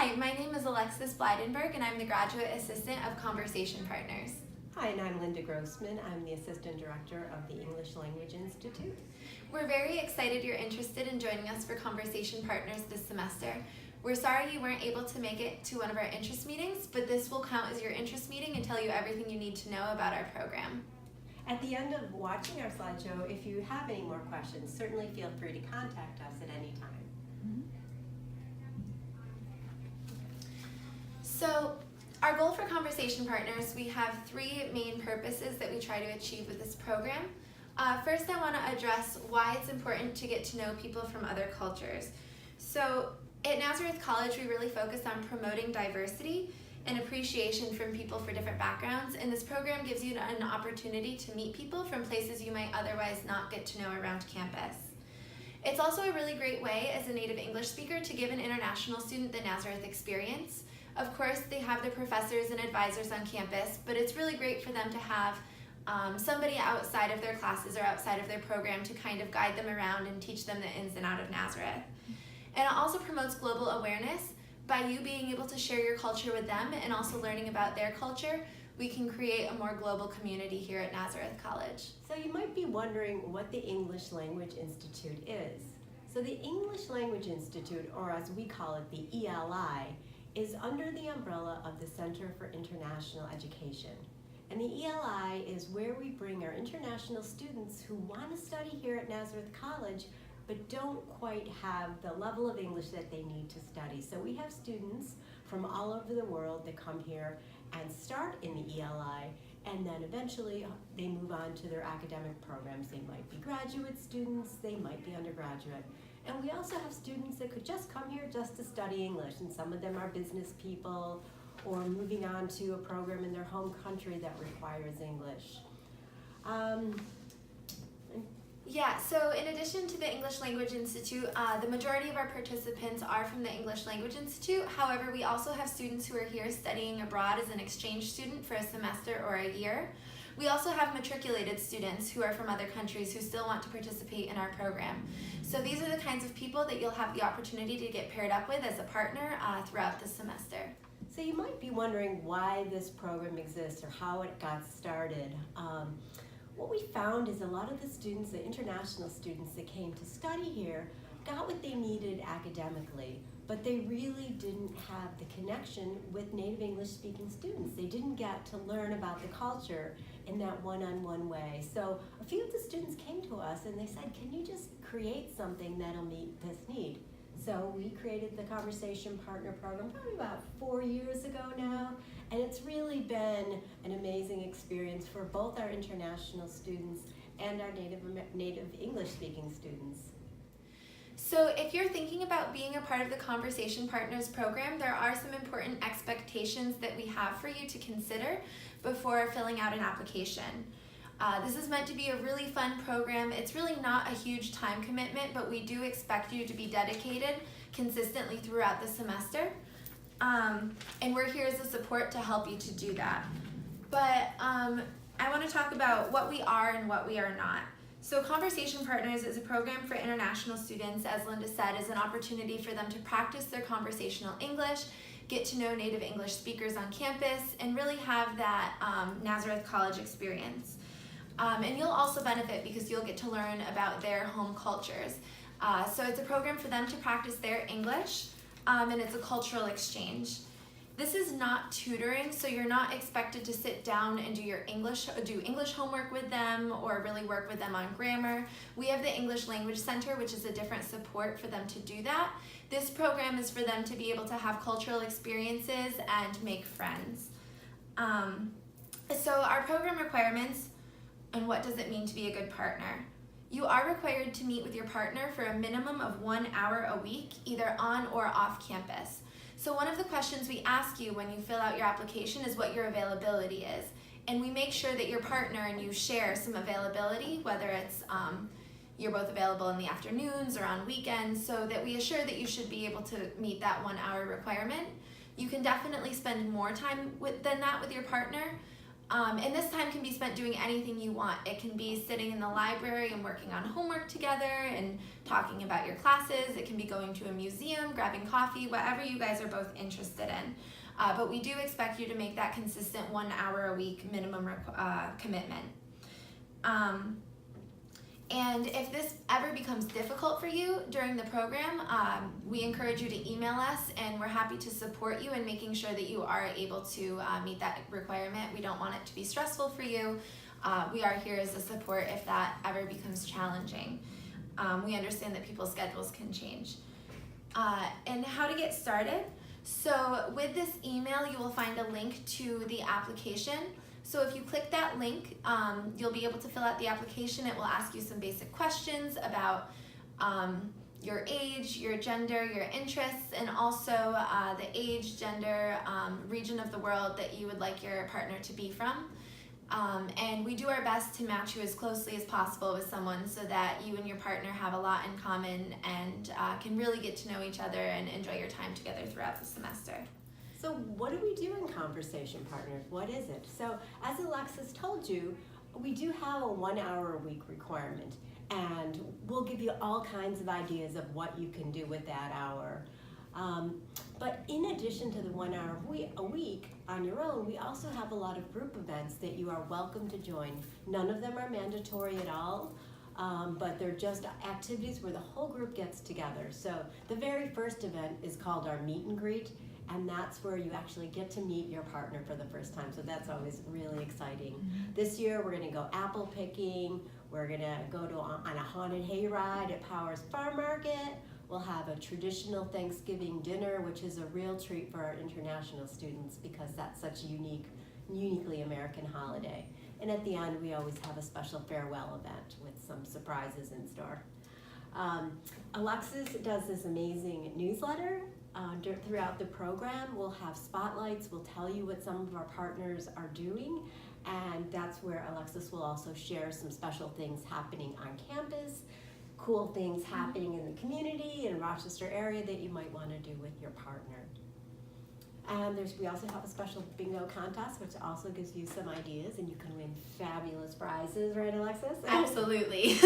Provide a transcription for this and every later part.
Hi, my name is Alexis Blydenberg, and I'm the Graduate Assistant of Conversation Partners. Hi, and I'm Linda Grossman. I'm the Assistant Director of the English Language Institute. We're very excited you're interested in joining us for Conversation Partners this semester. We're sorry you weren't able to make it to one of our interest meetings, but this will count as your interest meeting and tell you everything you need to know about our program. At the end of watching our slideshow, if you have any more questions, certainly feel free to contact us at any time. So, our goal for Conversation Partners, we have three main purposes that we try to achieve with this program. First, I want to address why it's important to get to know people from other cultures. So, at Nazareth College, we really focus on promoting diversity and appreciation from people for different backgrounds, and this program gives you an opportunity to meet people from places you might otherwise not get to know around campus. It's also a really great way as a native English speaker to give an international student the Nazareth experience. Of course, they have their professors and advisors on campus, but it's really great for them to have somebody outside of their classes or outside of their program to kind of guide them around and teach them the ins and outs of Nazareth. And it also promotes global awareness. By you being able to share your culture with them and also learning about their culture, we can create a more global community here at Nazareth College. So you might be wondering what the English Language Institute is. So the English Language Institute, or as we call it, the ELI, is under the umbrella of the Center for International Education. And the ELI is where we bring our international students who want to study here at Nazareth College but don't quite have the level of English that they need to study. So we have students from all over the world that come here and start in the ELI, and then eventually they move on to their academic programs. They might be graduate students, they might be undergraduate. And we also have students that could just come here just to study English, and some of them are business people or moving on to a program in their home country that requires English. Yeah, so in addition to the English Language Institute, the majority of our participants are from the English Language Institute. However, we also have students who are here studying abroad as an exchange student for a semester or a year. We also have matriculated students who are from other countries who still want to participate in our program. So these are the kinds of people that you'll have the opportunity to get paired up with as a partner throughout the semester. So you might be wondering why this program exists or how it got started. What we found is a lot of the students, the international students that came to study here, got what they needed academically, but they really didn't have the connection with native English speaking students. They didn't get to learn about the culture in that one-on-one way. So a few of the students came to us and they said, can you just create something that'll meet this need? So we created the Conversation Partner Program probably about 4 years ago now, and it's really been an amazing experience for both our international students and our native English speaking students. So if you're thinking about being a part of the Conversation Partners program, there are some important expectations that we have for you to consider before filling out an application. This is meant to be a really fun program. It's really not a huge time commitment, but we do expect you to be dedicated consistently throughout the semester. And we're here as a support to help you to do that. But I want to talk about what we are and what we are not. So Conversation Partners is a program for international students, as Linda said, is an opportunity for them to practice their conversational English, get to know native English speakers on campus, and really have that Nazareth College experience. And you'll also benefit because you'll get to learn about their home cultures. So it's a program for them to practice their English, and it's a cultural exchange. This is not tutoring, so you're not expected to sit down and do English homework with them or really work with them on grammar. We have the English Language Center, which is a different support for them to do that. This program is for them to be able to have cultural experiences and make friends. So our program requirements, and what does it mean to be a good partner? You are required to meet with your partner for a minimum of 1 hour a week, either on or off campus. So one of the questions we ask you when you fill out your application is what your availability is. And we make sure that your partner and you share some availability, whether it's you're both available in the afternoons or on weekends, so that we assure that you should be able to meet that 1 hour requirement. You can definitely spend more time than that with your partner. And this time can be spent doing anything you want. It can be sitting in the library and working on homework together and talking about your classes. It can be going to a museum, grabbing coffee, whatever you guys are both interested in. But we do expect you to make that consistent 1 hour a week minimum commitment. And if this ever becomes difficult for you during the program, we encourage you to email us, and we're happy to support you in making sure that you are able to meet that requirement. We don't want it to be stressful for you. We are here as a support if that ever becomes challenging. We understand that people's schedules can change. And how to get started. So with this email, you will find a link to the application. So if you click that link, you'll be able to fill out the application. It will ask you some basic questions about your age, your gender, your interests, and also the age, gender, region of the world that you would like your partner to be from. And we do our best to match you as closely as possible with someone so that you and your partner have a lot in common and can really get to know each other and enjoy your time together throughout the semester. So what do we do in Conversation Partners? What is it? So as Alexis told you, we do have a 1 hour a week requirement, and we'll give you all kinds of ideas of what you can do with that hour. But in addition to the 1 hour a week on your own, we also have a lot of group events that you are welcome to join. None of them are mandatory at all, but they're just activities where the whole group gets together. So the very first event is called our meet and greet, and that's where you actually get to meet your partner for the first time. So that's always really exciting. Mm-hmm. This year we're gonna go apple picking, we're gonna go on a haunted hayride at Powers Farm Market. We'll have a traditional Thanksgiving dinner, which is a real treat for our international students because that's such a uniquely American holiday. And at the end, we always have a special farewell event with some surprises in store. Alexis does this amazing newsletter throughout the program. We'll have spotlights, we'll tell you what some of our partners are doing, and that's where Alexis will also share some special things happening on campus, cool things happening in the community and Rochester area that you might want to do with your partner. And we also have a special bingo contest, which also gives you some ideas, and you can win fabulous prizes, right, Alexis? Absolutely.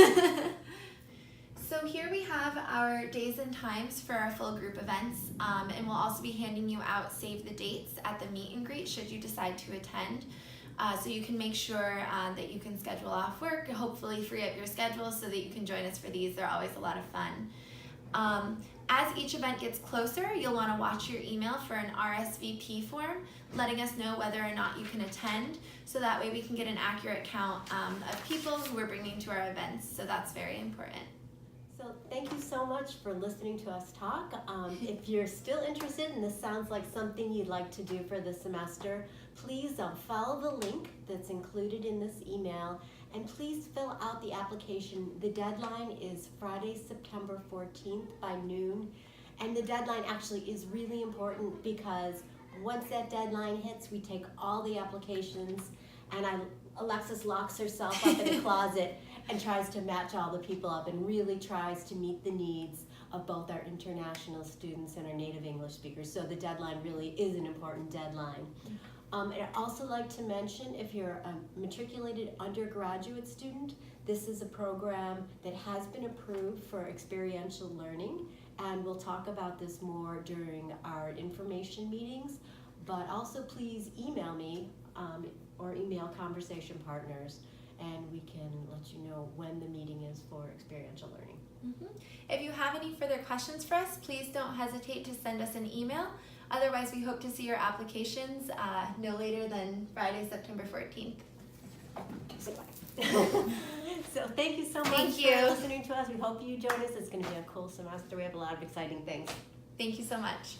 So here we have our days and times for our full group events, and we'll also be handing you out save the dates at the meet and greet should you decide to attend. So you can make sure that you can schedule off work, hopefully free up your schedule so that you can join us for these. They're always a lot of fun. As each event gets closer, you'll want to watch your email for an RSVP form, letting us know whether or not you can attend, so that way we can get an accurate count of people who we're bringing to our events. So that's very important. So thank you so much for listening to us talk. If you're still interested and this sounds like something you'd like to do for the semester, please follow the link that's included in this email, and please fill out the application. The deadline is Friday, September 14th by noon, and the deadline actually is really important because once that deadline hits, we take all the applications, and Alexis locks herself up in a closet and tries to match all the people up and really tries to meet the needs of both our international students and our native English speakers. So the deadline really is an important deadline. I'd also like to mention, if you're a matriculated undergraduate student, this is a program that has been approved for experiential learning, and we'll talk about this more during our information meetings. But also please email me or email Conversation Partners, and we can let you know when the meeting is for experiential learning. Mm-hmm. If you have any further questions for us, please don't hesitate to send us an email. Otherwise, we hope to see your applications no later than Friday, September 14th. So thank you so much for listening to us. We hope you join us. It's going to be a cool semester. We have a lot of exciting things. Thank you so much.